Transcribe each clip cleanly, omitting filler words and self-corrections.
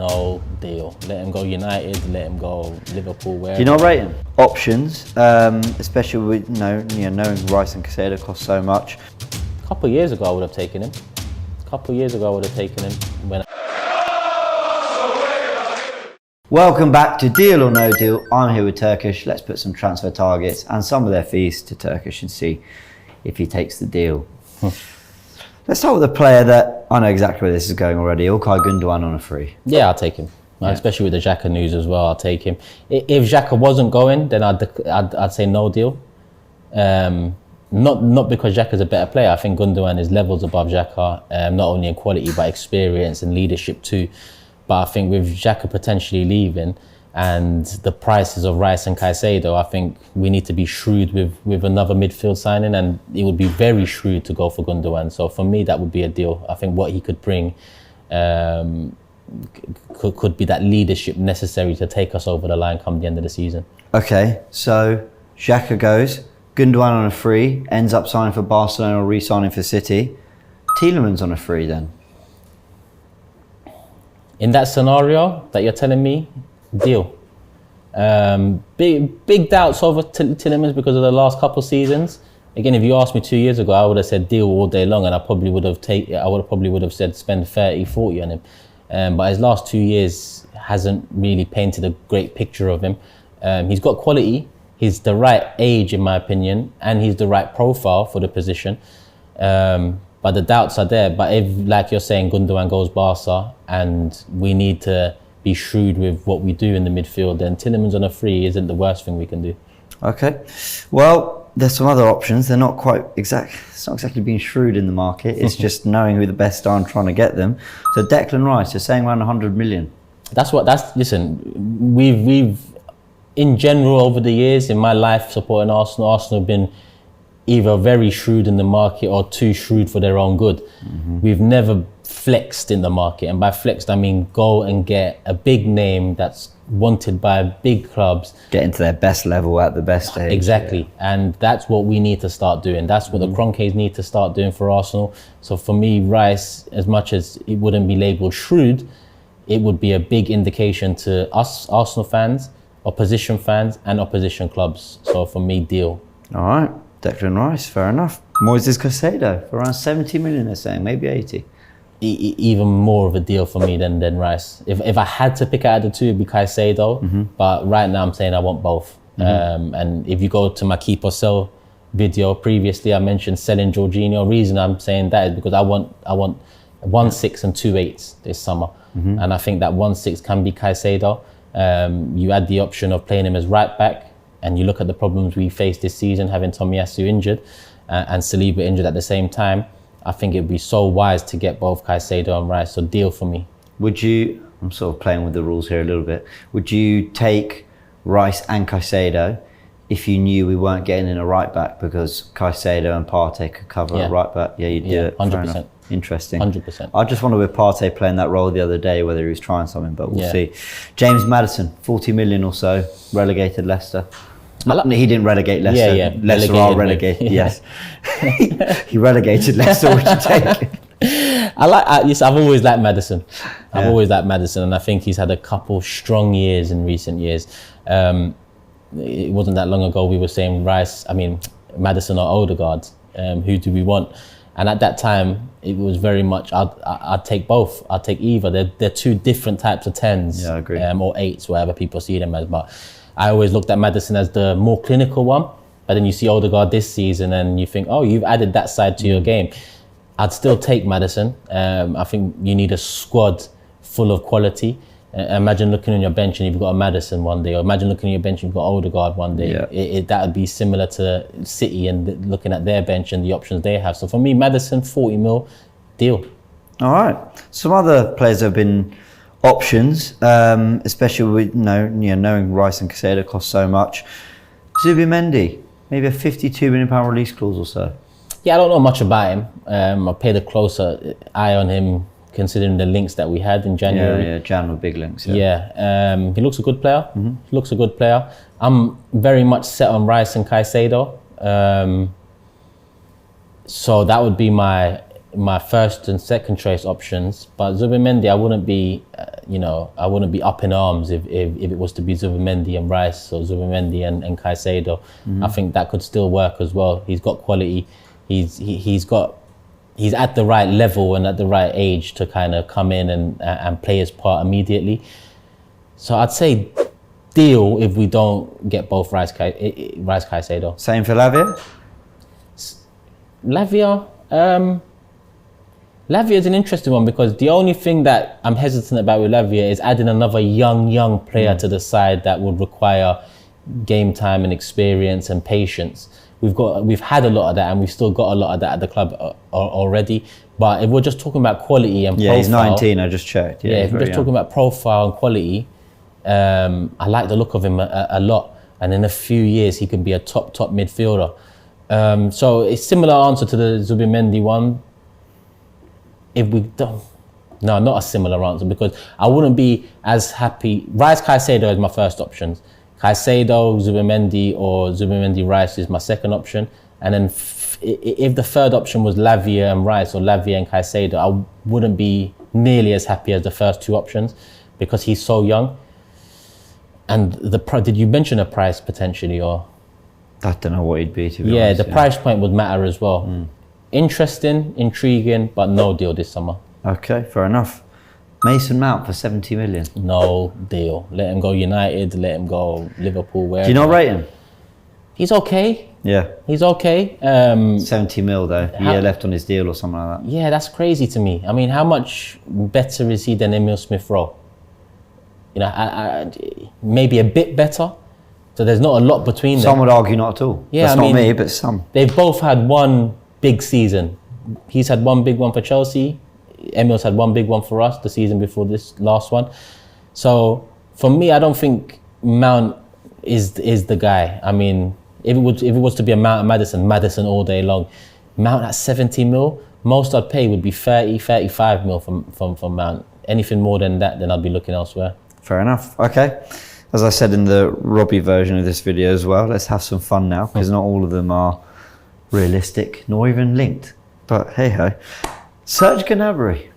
no deal. Let him go United, let him go Liverpool, wherever. Do you not rate him? Options, especially with knowing Rice and Casado cost so much. A couple of years ago, I would have taken him. Welcome back to Deal or No Deal. I'm here with Turkish. Let's put some transfer targets and some of their fees to Turkish and see if he takes the deal. Let's start with a player that I know exactly where this is going already. Gundogan on a free. Yeah, I'll take him. Yeah. Especially with the Xhaka news as well, I'll take him. If Xhaka wasn't going, then I'd say no deal. Not because Xhaka's a better player. I think Gundogan is levels above Xhaka, not only in quality but experience and leadership too. But I think with Xhaka potentially leaving and the prices of Rice and Casado, I think we need to be shrewd with another midfield signing, and it would be very shrewd to go for Gundogan. So for me, that would be a deal. I think what he could bring could be that leadership necessary to take us over the line come the end of the season. Okay, so Xhaka goes, Gundogan on a free, ends up signing for Barcelona or re-signing for City. Tielemans on a free then? In that scenario that you're telling me, deal. Big doubts over Tielemans because of the last couple seasons. Again, if you asked me 2 years ago, I would have said deal all day long, and I probably would have said spend 30, 40 on him. But his last 2 years hasn't really painted a great picture of him. He's got quality. He's the right age, in my opinion, and he's the right profile for the position. But the doubts are there. But if, like you're saying, Gundogan goes Barca and we need to be shrewd with what we do in the midfield, then Tielemans on a free isn't the worst thing we can do. Okay. Well, there's some other options. They're not quite exact. It's not exactly being shrewd in the market. It's just knowing who the best are and trying to get them. So Declan Rice, you're saying around 100 million. Listen, we've in general over the years in my life supporting Arsenal have been either very shrewd in the market or too shrewd for their own good. We've never flexed in the market, and by flexed I mean go and get a big name that's wanted by big clubs, get into their best level at the best stage. Exactly. And that's what we need to start doing. That's what the Kroenkes need to start doing for Arsenal. So for me, Rice, as much as it wouldn't be labelled shrewd, it would be a big indication to us Arsenal fans, opposition fans and opposition clubs. So for me, deal. All right, Declan Rice, fair enough. Moises Casado for around 70 million, they're saying, maybe 80. Even more of a deal for me than Rice. If I had to pick out of the two, it'd be Casado. But right now I'm saying I want both. And if you go to my keep or sell video previously, I mentioned selling Jorginho. Reason I'm saying that is because I want 1.6 and 2.8 this summer. And I think that 1.6 can be Casado. You add the option of playing him as right back, and you look at the problems we faced this season, having Tomiyasu injured and Saliba injured at the same time. I think it'd be so wise to get both Casado and Rice, so deal for me. Would you, I'm sort of playing with the rules here a little bit, would you take Rice and Casado if you knew we weren't getting in a right back because Casado and Partey could cover a right back? Yeah, you'd do it. 100%. Interesting. 100%. I just wondered with Partey playing that role the other day, whether he was trying something, but we'll see. James Maddison, 40 million or so, relegated Leicester. He didn't relegate Leicester. Leicester are relegated. Yes, he relegated Leicester. Would you take it? I've always liked Maddison. I've always liked Maddison, and I think he's had a couple strong years in recent years. It wasn't that long ago we were saying Maddison or Odegaard. Who do we want? And at that time, it was very much I'd take both. I'd take either. They're two different types of 10s, I agree. Or 8s, whatever people see them as. But I always looked at Maddison as the more clinical one, but then you see Odegaard this season and you think, oh, you've added that side to your game. I'd still take Maddison. I think you need a squad full of quality. Imagine looking on your bench and you've got a Maddison one day, or imagine looking on your bench and you've got Odegaard one day. That would be similar to City and looking at their bench and the options they have. So for me, Maddison, 40 mil, deal. All right. Some other players have been options, especially with knowing Rice and Casado cost so much. Zubimendi, maybe a £52 million release clause or so. Yeah, I don't know much about him. I paid a closer eye on him considering the links that we had in January. Yeah, Jan with big links. He looks a good player. He looks a good player. I'm very much set on Rice and Casado. So that would be my my first and second choice options. But Zubimendi, I wouldn't be, I wouldn't be up in arms if it was to be Zubimendi and Rice or Zubimendi and Casado. I think that could still work as well. He's got quality. He's at the right level and at the right age to kind of come in and play his part immediately. So I'd say deal if we don't get both Rice Casado. Same for Lavie? Lavie is an interesting one because the only thing that I'm hesitant about with Lavie is adding another young player to the side that would require game time and experience and patience. We've had a lot of that, and we've still got a lot of that at the club already. But if we're just talking about quality and profile, he's 19. I just checked. Yeah, if we're just talking about profile and quality, I like the look of him a lot. And in a few years, he could be a top midfielder. So it's similar answer to the Zubimendi one. If we don't, no, not a similar answer because I wouldn't be as happy. Rice Casado is my first options. Casado, Zubimendi, or Zubimendi Rice is my second option. And then if the third option was Lavie and Rice or Lavie and Casado, I wouldn't be nearly as happy as the first two options because he's so young. And did you mention a price potentially or? I don't know what he'd be, to be honest. Yeah, the price point would matter as well. Interesting, intriguing, but no deal this summer. Okay, fair enough. Mason Mount for 70 million. No deal. Let him go United, let him go Liverpool. Wherever. Do you not rate him? He's okay. Yeah. He's okay. 70 mil though, a year left on his deal or something like that. Yeah, that's crazy to me. I mean, how much better is he than Emil Smith-Rowe? Maybe a bit better. So there's not a lot between them. Some would argue not at all. Yeah, that's not me, but some. They've both had one big season. He's had one big one for Chelsea. Emil's had one big one for us the season before this last one. So for me, I don't think Mount is the guy. I mean, if it was to be a Mount and Maddison all day long. Mount at 70 mil, most I'd pay would be 30, 35 mil from Mount. Anything more than that, then I'd be looking elsewhere. Fair enough. Okay. As I said in the Robbie version of this video as well, let's have some fun now because not all of them are realistic nor even linked. But hey ho. Serge Gnabry.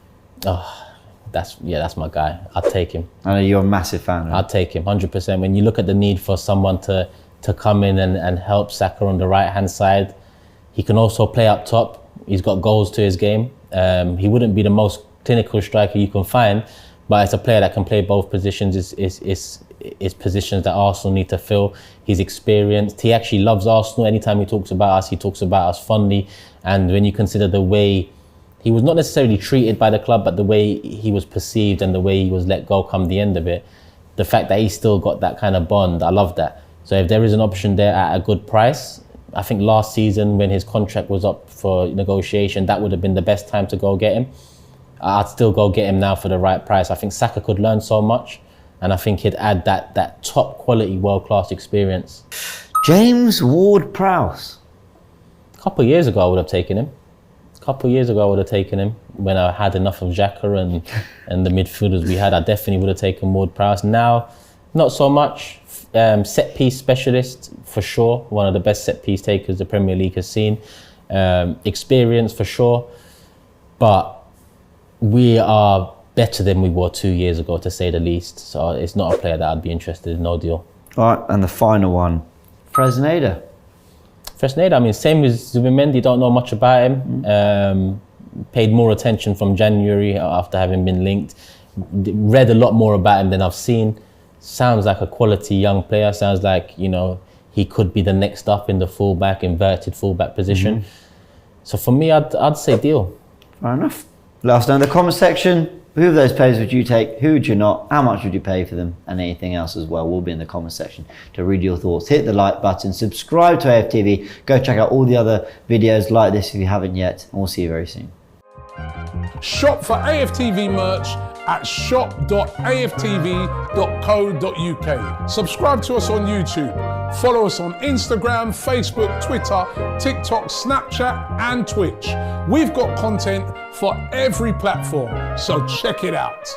Oh, that's my guy. I'd take him. I know you're a massive fan. I'd take him 100%. When you look at the need for someone to come in and help Saka on the right hand side, he can also play up top. He's got goals to his game. He wouldn't be the most clinical striker you can find, but it's a player that can play both positions. Is positions that Arsenal need to fill. He's experienced. He actually loves Arsenal. Anytime he talks about us, he talks about us fondly. And when you consider the way he was not necessarily treated by the club, but the way he was perceived and the way he was let go come the end of it, the fact that he's still got that kind of bond, I love that. So if there is an option there at a good price, I think last season when his contract was up for negotiation, that would have been the best time to go get him. I'd still go get him now for the right price. I think Saka could learn so much. And I think he'd add that top quality, world-class experience. James Ward-Prowse. A couple of years ago, I would have taken him. When I had enough of Xhaka and the midfielders we had, I definitely would have taken Ward-Prowse. Now, not so much. Set-piece specialist, for sure. One of the best set-piece takers the Premier League has seen. Experience, for sure. But we are better than we were 2 years ago, to say the least. So it's not a player that I'd be interested in, no deal. All right, and the final one, Fresneda. I mean, same as Zubimendi, don't know much about him. Paid more attention from January after having been linked. Read a lot more about him than I've seen. Sounds like a quality young player. Sounds like, he could be the next up in the inverted fullback position. So for me, I'd say deal. Fair enough. Let us know in the comment section. Who of those players would you take? Who would you not? How much would you pay for them? And anything else as well will be in the comment section to read your thoughts. Hit the like button, subscribe to AFTV, go check out all the other videos like this if you haven't yet, and we'll see you very soon. Shop for AFTV merch at shop.aftv.co.uk. Subscribe to us on YouTube. Follow us on Instagram, Facebook, Twitter, TikTok, Snapchat and Twitch. We've got content for every platform, so check it out.